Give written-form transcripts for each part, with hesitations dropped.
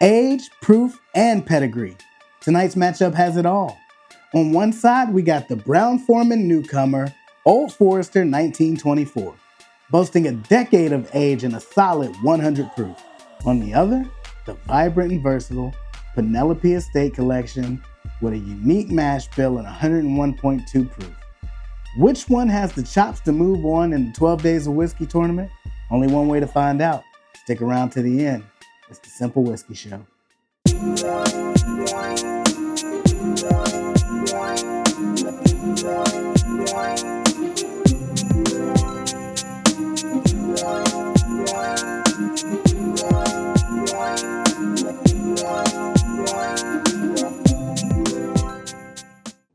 Age, proof, and pedigree. Tonight's matchup has it all. On one side, we got the Brown-Forman newcomer, Old Forester 1924, boasting a decade of age and a solid 100 proof. On the other, the vibrant and versatile Penelope Estate Collection with a unique mash bill and 101.2 proof. Which one has the chops to move on in the 12 Days of Whiskey tournament? Only one way to find out. Stick around to the end. It's the Cynple Whiskey Show.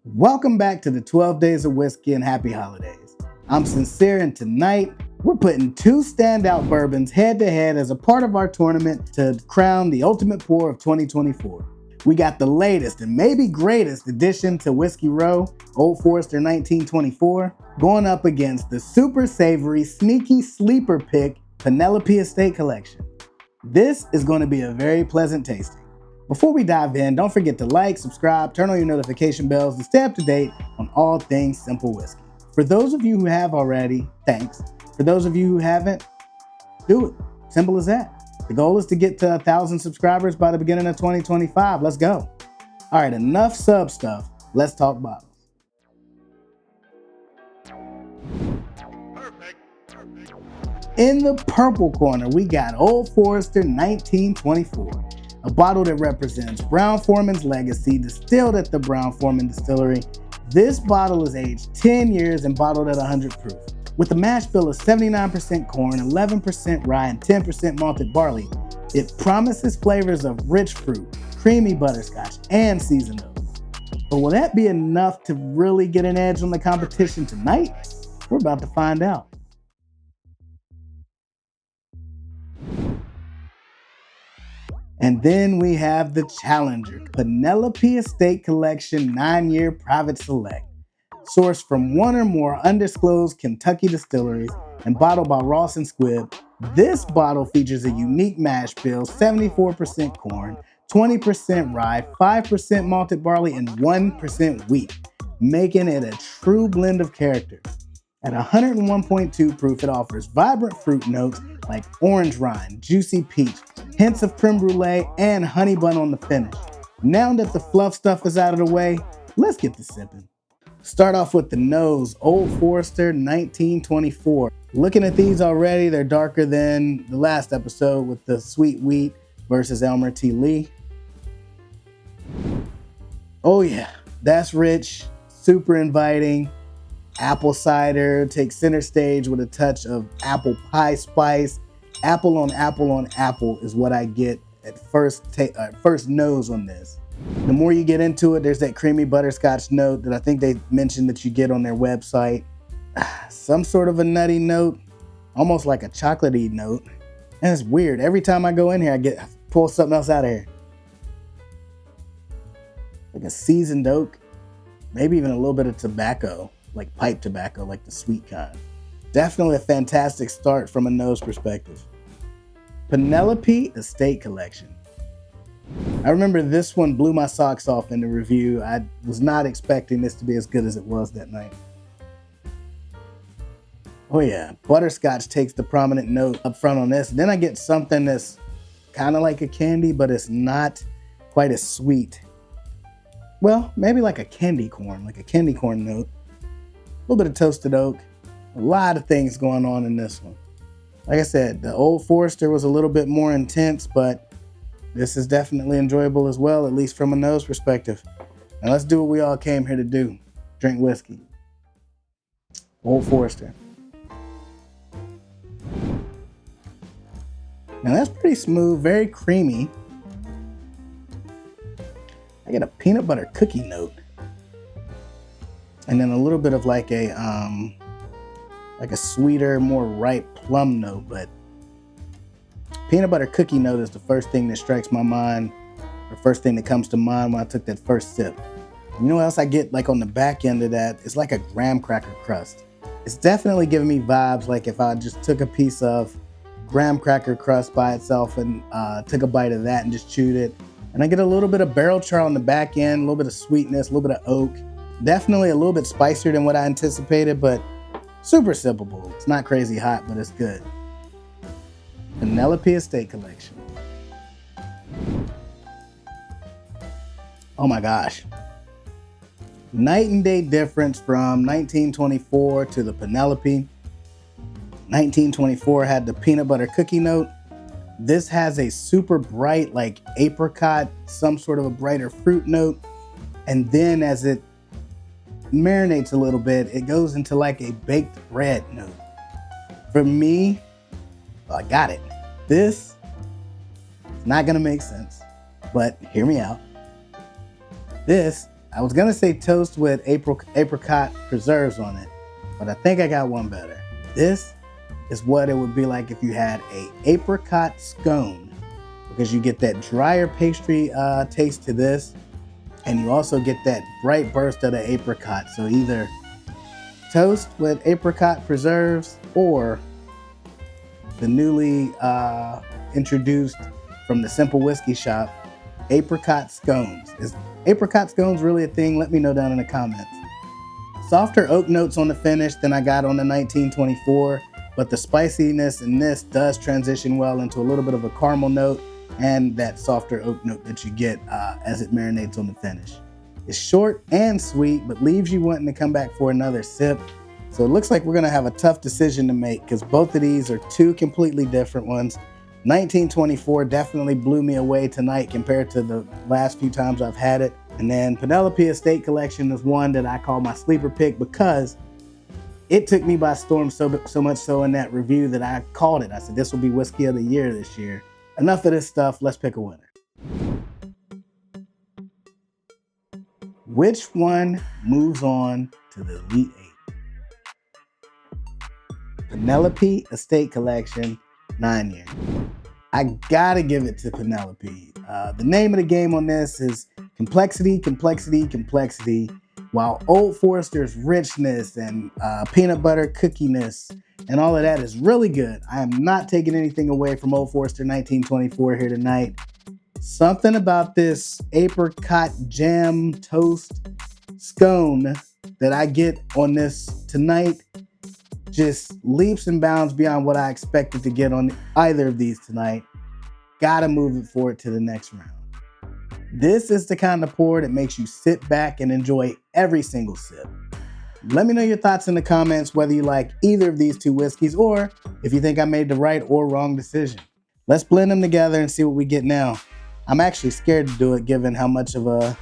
Welcome back to the 12 Days of Whiskey and Happy Holidays. I'm Cyncere, and tonight we're putting two standout bourbons head to head as a part of our tournament to crown the ultimate pour of 2024. We got the latest and maybe greatest addition to Whiskey Row, Old Forester 1924, going up against the super savory, sneaky sleeper pick, Penelope Estate Collection. This is going to be a very pleasant tasting. Before we dive in, don't forget to like, subscribe, turn on your notification bells to stay up to date on all things Cynple whiskey. For those of you who have already, thanks. For those of you who haven't, do it. Simple as that. The goal is to get to 1,000 subscribers by the beginning of 2025. Let's go. All right, enough sub stuff. Let's talk bottles. In the purple corner, we got Old Forester 1924. A bottle that represents Brown-Forman's legacy, distilled at the Brown-Forman distillery. This bottle is aged 10 years and bottled at 100 proof. With a mash bill of 79% corn, 11% rye, and 10% malted barley, it promises flavors of rich fruit, creamy butterscotch, and seasoned oak. But will that be enough to really get an edge on the competition tonight? We're about to find out. And then we have the challenger, Penelope Estate Collection 9-year Private Select. Sourced from one or more undisclosed Kentucky distilleries and bottled by Ross and Squibb, this bottle features a unique mash bill, 74% corn, 20% rye, 5% malted barley, and 1% wheat, making it a true blend of character. At 101.2 proof, it offers vibrant fruit notes like orange rind, juicy peach, hints of creme brulee, and honey bun on the finish. Now that the fluff stuff is out of the way, let's get to sipping. Start off with the nose, Old Forester 1924. Looking at these already, they're darker than the last episode with the sweet wheat versus Elmer T. Lee. Oh yeah, that's rich, super inviting. Apple cider takes center stage with a touch of apple pie spice. Apple on apple on apple is what I get at first nose on this. The more you get into it, there's that creamy butterscotch note that I think they mentioned that you get on their website. Some sort of a nutty note, almost like a chocolatey note. And it's weird. Every time I go in here, I pull something else out of here. Like a seasoned oak, maybe even a little bit of tobacco. Like pipe tobacco, like the sweet kind. Definitely a fantastic start from a nose perspective. Penelope Estate Collection. I remember this one blew my socks off in the review. I was not expecting this to be as good as it was that night. Oh yeah, butterscotch takes the prominent note up front on this. Then I get something that's kind of like a candy, but it's not quite as sweet. Well, maybe like a candy corn note. A little bit of toasted oak, a lot of things going on in this one. Like I said, the Old Forester was a little bit more intense, but this is definitely enjoyable as well, at least from a nose perspective. Now let's do what we all came here to do, drink whiskey. Old Forester. Now that's pretty smooth, very creamy. I get a peanut butter cookie note. And then a little bit of like a sweeter, more ripe plum note, but peanut butter cookie note is the first thing that strikes my mind, or first thing that comes to mind when I took that first sip. You know what else I get like on the back end of that? It's like a graham cracker crust. It's definitely giving me vibes like if I just took a piece of graham cracker crust by itself and took a bite of that and just chewed it. And I get a little bit of barrel char on the back end, a little bit of sweetness, a little bit of oak. Definitely a little bit spicier than what I anticipated, but super sippable. It's not crazy hot, but it's good. Penelope Estate Collection. Oh my gosh. Night and day difference from 1924 to the Penelope. 1924 had the peanut butter cookie note. This has a super bright, like apricot, some sort of a brighter fruit note. And then as it marinates a little bit, it goes into like a baked bread note. For me, I got it. This is not gonna make sense, but hear me out. This, I was gonna say toast with apricot preserves on it, but I think I got one better. This is what it would be like if you had a apricot scone, because you get that drier pastry taste to this, and you also get that bright burst of the apricot. So either toast with apricot preserves or the newly introduced from the Cynple whiskey shop, apricot scones. Is apricot scones really a thing? Let me know down in the comments. Softer oak notes on the finish than I got on the 1924, but the spiciness in this does transition well into a little bit of a caramel note and that softer oak note that you get as it marinates on the finish. It's short and sweet, but leaves you wanting to come back for another sip. So it looks like we're gonna have a tough decision to make because both of these are two completely different ones. 1924 definitely blew me away tonight compared to the last few times I've had it. And then Penelope Estate Collection is one that I call my sleeper pick because it took me by storm so much so in that review that I called it. I said, this will be Whiskey of the Year this year. Enough of this stuff, let's pick a winner. Which one moves on to the Elite Eight? Penelope Estate Collection, 9-year. I gotta give it to Penelope. The name of the game on this is complexity, complexity, complexity. While Old Forester's richness and peanut butter cookiness and all of that is really good, I am not taking anything away from Old Forester 1924 here tonight. Something about this apricot jam toast scone that I get on this tonight just leaps and bounds beyond what I expected to get on either of these tonight. Gotta move it forward to the next round. This is the kind of pour that makes you sit back and enjoy every single sip. Let me know your thoughts in the comments, whether you like either of these two whiskeys or if you think I made the right or wrong decision. Let's blend them together and see what we get now. I'm actually scared to do it given how much of a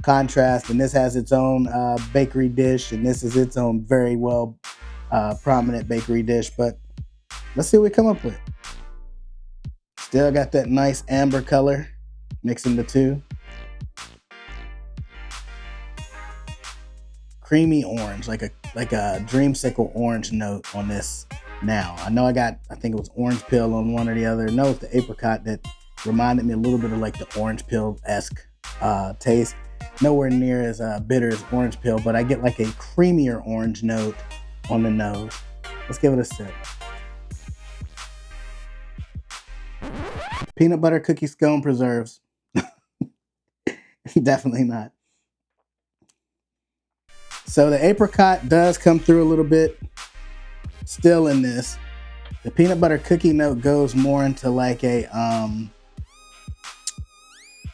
contrast, and this has its own bakery dish and this is its own very well prominent bakery dish, but let's see what we come up with. Still got that nice amber color, mixing the two. Creamy orange, like a dreamsicle orange note on this now. I know I think it was orange peel on one or the other. No, it's the apricot that reminded me a little bit of like the orange peel-esque taste. Nowhere near as bitter as orange peel, but I get like a creamier orange note on the nose. Let's give it a sip. Peanut butter cookie scone preserves. Definitely not. So the apricot does come through a little bit still in this. The peanut butter cookie note goes more into like a,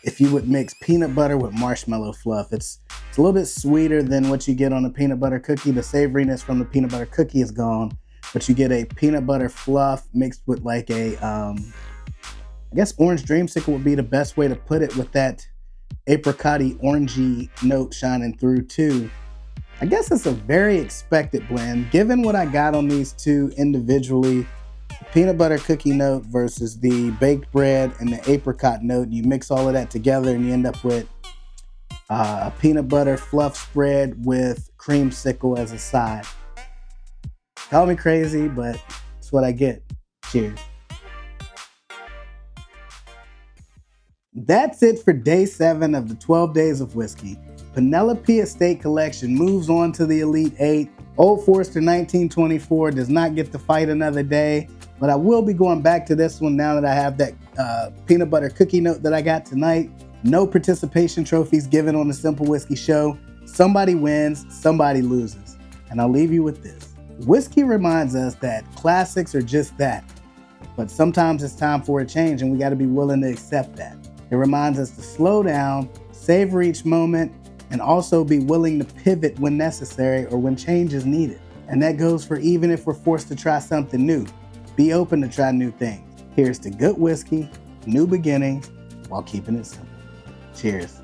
if you would mix peanut butter with marshmallow fluff. It's a little bit sweeter than what you get on a peanut butter cookie. The savoriness from the peanut butter cookie is gone, but you get a peanut butter fluff mixed with like a, I guess orange dreamsicle would be the best way to put it, with that apricot-y, orangey note shining through too. I guess it's a very expected blend. Given what I got on these two individually, the peanut butter cookie note versus the baked bread and the apricot note, you mix all of that together and you end up with a peanut butter fluff spread with creamsicle as a side. Call me crazy, but it's what I get. Cheers. That's it for day 7 of the 12 days of whiskey. Penelope Estate Collection moves on to the Elite 8. Old Forester 1924 does not get to fight another day. But I will be going back to this one now that I have that peanut butter cookie note that I got tonight. No participation trophies given on the Cynple Whiskey Show. Somebody wins, somebody loses. And I'll leave you with this. Whiskey reminds us that classics are just that. But sometimes it's time for a change, and we got to be willing to accept that. It reminds us to slow down, savor each moment, and also be willing to pivot when necessary or when change is needed. And that goes for even if we're forced to try something new. Be open to try new things. Here's to good whiskey, new beginnings, while keeping it simple. Cheers.